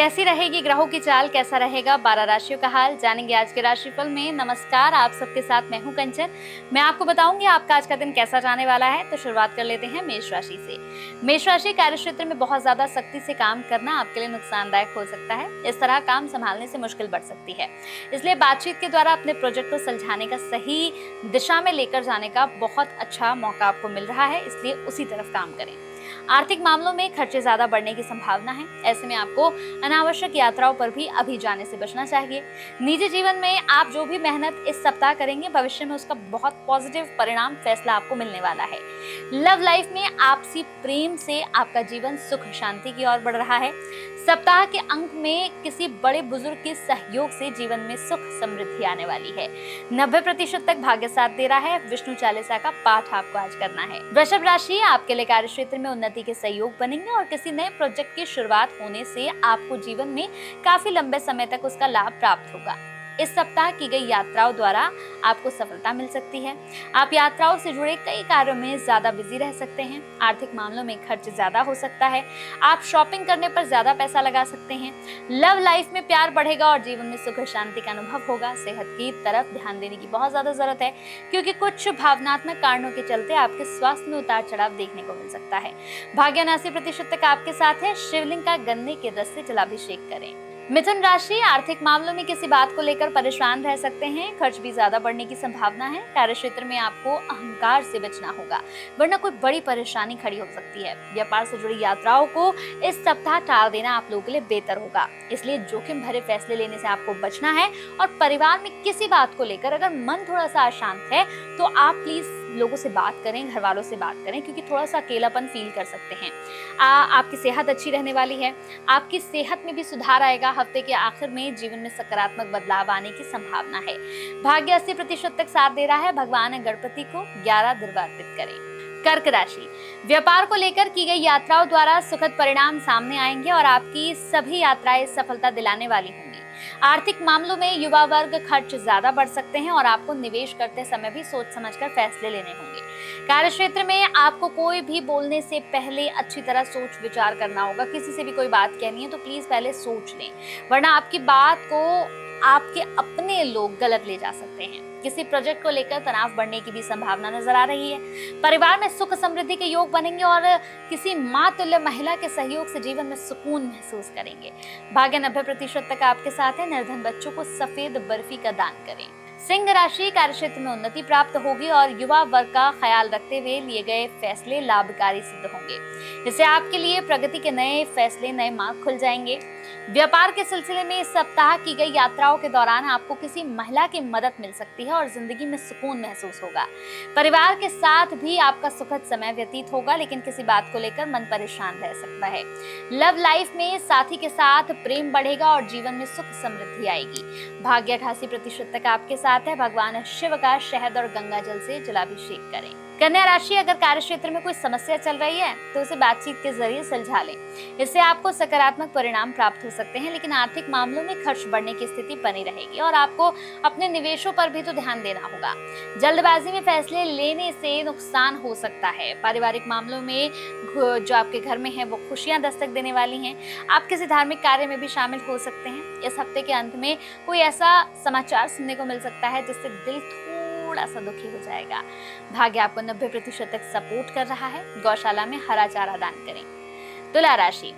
कैसी रहेगी ग्रहों की चाल, कैसा रहेगा 12 राशियों का हाल, जानेंगे आज के राशिफल में। नमस्कार, आप सबके साथ मैं हूं कंचन। मैं आपको बताऊंगी आपका आज का दिन कैसा जाने वाला है। तो शुरुआत कर लेते हैं मेष राशि से। मेष राशि कार्य क्षेत्र में बहुत ज्यादा सख्ती से काम करना आपके लिए नुकसानदायक हो सकता है। इस तरह काम संभालने से मुश्किल बढ़ सकती है, इसलिए बातचीत के द्वारा अपने प्रोजेक्ट को सुलझाने का सही दिशा में लेकर जाने का बहुत अच्छा मौका आपको मिल रहा है, इसलिए उसी तरफ काम करें। आर्थिक मामलों में खर्चे ज्यादा बढ़ने की संभावना है, ऐसे में आपको अनावश्यक यात्राओं पर भी अभी जाने से बचना चाहिए। निजी जीवन में आप जो भी मेहनत इस सप्ताह करेंगे, भविष्य में उसका बहुत पॉजिटिव परिणाम फैसला आपको मिलने वाला है। लव लाइफ में आपसी प्रेम से आपका जीवन सुख शांति की ओर बढ़ रहा है। सप्ताह के अंत में किसी बड़े बुजुर्ग के सहयोग से जीवन में सुख समृद्धि आने वाली है। 90% तक भाग्य साथ दे रहा है। विष्णु चालीसा का पाठ आपको आज करना है। वृषभ राशि, आपके लिए कार्य क्षेत्र में उन्नति के सहयोग बनेंगे और किसी नए प्रोजेक्ट की शुरुआत होने से आपको जीवन में काफी लंबे समय तक उसका लाभ प्राप्त होगा। इस सप्ताह की गई यात्राओं द्वारा आपको सफलता मिल सकती है। आप यात्राओं से जुड़े कई कार्यों में ज्यादा बिजी रह सकते हैं। आर्थिक मामलों में खर्च ज्यादा हो सकता है। आप शॉपिंग करने पर ज्यादा पैसा लगा सकते हैं। लव लाइफ में प्यार बढ़ेगा और जीवन में सुख शांति का अनुभव होगा। सेहत की तरफ ध्यान देने की बहुत ज्यादा जरूरत है, क्योंकि कुछ भावनात्मक कारणों के चलते आपके स्वास्थ्य में उतार चढ़ाव देखने को मिल सकता है। भाग्य 79% तक आपके साथ है। शिवलिंग का गन्ने के रस से जलाभिषेक करें। मिथुन राशि, आर्थिक मामलों में किसी बात को लेकर परेशान रह सकते हैं। खर्च भी ज्यादा बढ़ने की संभावना है। कार्य क्षेत्र में आपको अहंकार से बचना होगा, वरना कोई बड़ी परेशानी खड़ी हो सकती है। व्यापार से जुड़ी यात्राओं को इस सप्ताह टाल देना आप लोगों के लिए बेहतर होगा, इसलिए जोखिम भरे फैसले लेने से आपको बचना है। और परिवार में किसी बात को लेकर अगर मन थोड़ा सा अशांत है तो आप प्लीज लोगों से बात करें, घर वालों से बात करें, क्योंकि थोड़ा सा अकेलापन फील कर सकते हैं। आपकी सेहत अच्छी रहने वाली है। आपकी सेहत में भी सुधार आएगा। हफ्ते के आखिर में जीवन में सकारात्मक बदलाव आने की संभावना है। भाग्य 80% तक साथ दे रहा है। भगवान गणपति को 11 दुर्वा अर्पित करें। कर्क राशि, व्यापार को लेकर की गई यात्राओं द्वारा सुखद परिणाम सामने आएंगे और आपकी सभी यात्राएं सफलता दिलाने वाली होंगी। आर्थिक मामलों में युवा वर्ग खर्च ज्यादा बढ़ सकते हैं और आपको निवेश करते समय भी सोच समझकर फैसले लेने होंगे। कार्य क्षेत्र में आपको कोई भी बोलने से पहले अच्छी तरह सोच विचार करना होगा। किसी से भी कोई बात कहनी है तो प्लीज पहले सोच लें, वरना आपकी बात को आपके अपने लोग गलत ले जा सकते हैं। किसी प्रोजेक्ट को लेकर तनाव बढ़ने की भी संभावना नजर आ रही है। परिवार में सुख समृद्धि के योग बनेंगे और किसी मातुल्य महिला के सहयोग से जीवन में सुकून महसूस करेंगे। भाग्य 90% तक आपके साथ है। निर्धन बच्चों को सफेद बर्फी का दान करें। सिंह राशि, कार्य क्षेत्र में उन्नति प्राप्त होगी और युवा वर्ग का ख्याल रखते हुए लिए गए फैसले लाभकारी सिद्ध होंगे। इससे आपके लिए प्रगति के नए फैसले, नए मार्ग खुल जाएंगे। व्यापार के सिलसिले में इस सप्ताह की गई यात्राओं के दौरान आपको किसी महिला की मदद मिल सकती है और जिंदगी में सुकून महसूस होगा। परिवार के साथ भी आपका सुखद समय व्यतीत होगा, लेकिन किसी बात को लेकर मन परेशान रह सकता है। लव लाइफ में साथी के साथ प्रेम बढ़ेगा और जीवन में सुख समृद्धि आएगी। भाग्य 88% तक आपके साथ है। भगवान शिव का शहद और गंगा जल से जलाभिषेक करें। कन्या राशि, अगर कार्य क्षेत्र में कोई समस्या चल रही है तो उसे बातचीत के जरिए सुलझा लें। इससे आपको सकारात्मक परिणाम प्राप्त हो सकते हैं, लेकिन आर्थिक मामलों में खर्च बढ़ने की स्थिति बनी रहेगी और आपको अपने निवेशों पर भी तो ध्यान देना होगा। जल्दबाजी में फैसले लेने से नुकसान हो सकता है। पारिवारिक मामलों में जो आपके घर में है वो खुशियां दस्तक देने वाली हैं। आप किसी धार्मिक कार्य में भी शामिल हो सकते हैं। इस हफ्ते के अंत में कोई ऐसा समाचार सुनने को मिल सकता है जिससे दिल थोड़ा सा दुखी हो जाएगा। भाग्य आपको 90% तक सपोर्ट कर रहा है। गौशाला में हरा चारा दान करें। तुला राशि,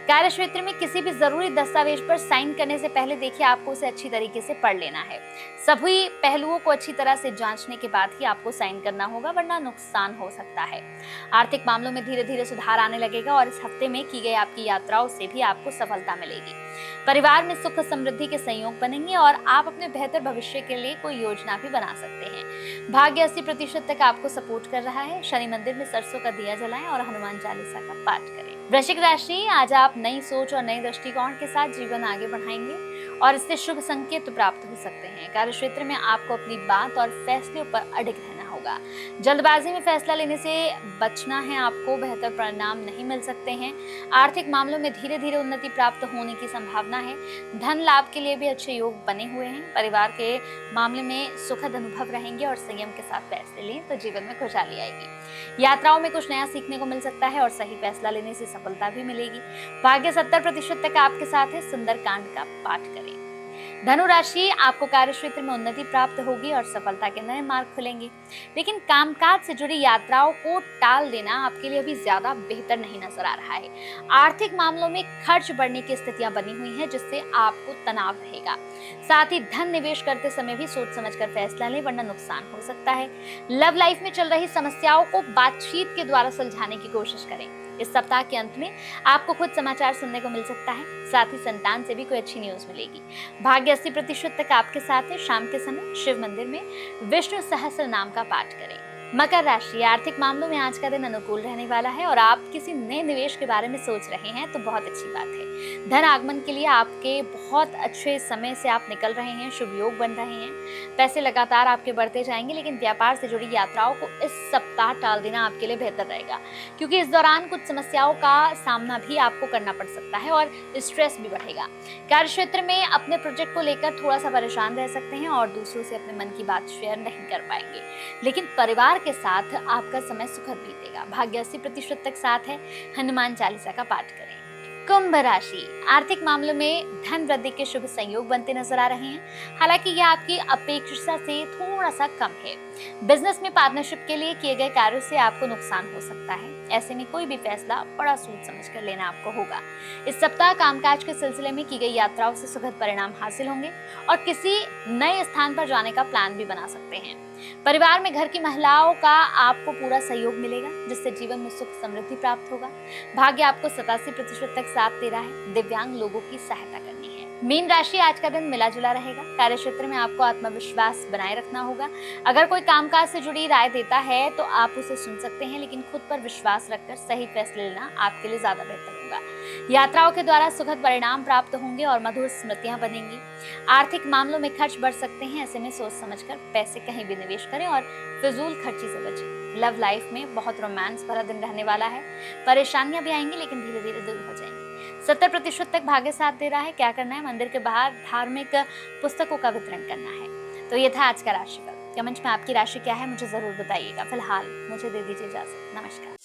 कार्य क्षेत्र में किसी भी जरूरी दस्तावेज पर साइन करने से पहले देखिए आपको उसे अच्छी तरीके से पढ़ लेना है। सभी पहलुओं को अच्छी तरह से जांचने के बाद ही आपको साइन करना होगा, वरना नुकसान हो सकता है। आर्थिक मामलों में धीरे धीरे सुधार आने लगेगा और इस हफ्ते में की गई आपकी यात्राओं से भी आपको सफलता मिलेगी। परिवार में सुख समृद्धि के संयोग बनेंगे और आप अपने बेहतर भविष्य के लिए कोई योजना भी बना सकते हैं। भाग्य 80% तक आपको सपोर्ट कर रहा है। शनि मंदिर में सरसों का दिया जलाएं और हनुमान चालीसा का पाठ करें। वृश्चिक राशि, आज आप नई सोच और नए दृष्टिकोण के साथ जीवन आगे बढ़ाएंगे और इससे शुभ संकेत प्राप्त हो सकते हैं। कार्य क्षेत्र में आपको अपनी बात और फैसलों पर अडिग रहना होगा। होगा। जल्दबाजी में फैसला लेने से बचना है आपको, बेहतर परिणाम नहीं मिल सकते हैं। आर्थिक मामलों में धीरे धीरे उन्नति प्राप्त होने की संभावना है। धन लाभ के लिए भी अच्छे योग बने हुए हैं। परिवार के मामले में सुखद अनुभव रहेंगे और संयम के साथ फैसले लें तो जीवन में खुशहाली आएगी। यात्राओं में कुछ नया सीखने को मिल सकता है और सही फैसला लेने से सफलता भी मिलेगी। भाग्य 70% तक आपके साथ है। सुंदरकांड का पाठ करें। धनु राशि, आपको कार्य क्षेत्र में उन्नति प्राप्त होगी और सफलता के नए मार्ग खुलेंगे। लेकिन कामकाज से जुड़ी यात्राओं को टाल देना आपके लिए अभी ज्यादा बेहतर नहीं नजर आ रहा है। आर्थिक मामलों में खर्च बढ़ने की स्थितियां बनी हुई हैं, जिससे आपको तनाव रहेगा। साथ ही धन निवेश करते समय भी सोच समझकर फैसला लें, वरना नुकसान हो सकता है। लव लाइफ में चल रही समस्याओं को बातचीत के द्वारा सुलझाने की कोशिश करें। इस सप्ताह के अंत में आपको खुद समाचार सुनने को मिल सकता है। साथ ही संतान से भी कोई अच्छी न्यूज मिलेगी। भाग्य 80% तक आपके साथ है। शाम के समय शिव मंदिर में विष्णु सहस्त्र नाम का पाठ करें। मकर राशि, आर्थिक मामलों में आज का दिन अनुकूल रहने वाला है और आप किसी नए निवेश के बारे में सोच रहे हैं तो बहुत अच्छी बात है। धन आगमन के लिए आपके बहुत अच्छे समय से आप निकल रहे हैं। शुभ योग बन रहे हैं। पैसे लगातार आपके बढ़ते जाएंगे, लेकिन व्यापार से जुड़ी यात्राओं को इस सप्ताह टाल देना आपके लिए बेहतर रहेगा, क्योंकि इस दौरान कुछ समस्याओं का सामना भी आपको करना पड़ सकता है और स्ट्रेस भी बढ़ेगा। कार्य क्षेत्र में अपने प्रोजेक्ट को लेकर थोड़ा सा परेशान रह सकते हैं और दूसरों से अपने मन की बात शेयर नहीं कर पाएंगे, लेकिन परिवार के साथ आपका समय सुखद बीतेगा। भाग्य 80% तक साथ है। हनुमान चालीसा का पाठ करें। कुंभ राशि, आर्थिक मामलों में धन वृद्धि के शुभ संयोग बनते नजर आ रहे हैं। हालांकि यह आपकी अपेक्षा से थोड़ा सा कम है। बिजनेस में पार्टनरशिप के लिए किए गए कार्यों से आपको नुकसान हो सकता है। ऐसे में कोई भी फैसला बड़ा सोच समझ कर लेना आपको होगा। इस सप्ताह कामकाज के सिलसिले में की गई यात्राओं से सुखद परिणाम हासिल होंगे और किसी नए स्थान पर जाने का प्लान भी बना सकते हैं। परिवार में घर की महिलाओं का आपको पूरा सहयोग मिलेगा, जिससे जीवन में सुख समृद्धि प्राप्त होगा। भाग्य आपको 87% तक साथ दे रहा है। दिव्यांग लोगों की सहायता करनी है। मीन राशि, आज का दिन मिला जुला रहेगा। कार्य क्षेत्र में आपको आत्मविश्वास बनाए रखना होगा। अगर कोई कामकाज से जुड़ी राय देता है तो आप उसे सुन सकते हैं, लेकिन खुद पर विश्वास रखकर सही फैसले लेना आपके लिए ज्यादा बेहतर होगा। यात्राओं के द्वारा सुखद परिणाम प्राप्त होंगे और मधुर स्मृतियां बनेंगी। आर्थिक मामलों में खर्च बढ़ सकते हैं। ऐसे में सोच समझकर पैसे कहीं भी निवेश करें और फिजूल खर्ची से बचें। लव लाइफ में बहुत रोमांस भरा दिन रहने वाला है। परेशानियां भी आएंगी, लेकिन धीरे धीरे दूर हो जाएंगी। 70% तक भाग्य साथ दे रहा है। क्या करना है? मंदिर के बाहर धार्मिक पुस्तकों का वितरण करना है। तो ये था आज का राशिफल। कमेंट में आपकी राशि क्या है मुझे जरूर बताइएगा। फिलहाल मुझे दे दीजिए इजाजत। नमस्कार।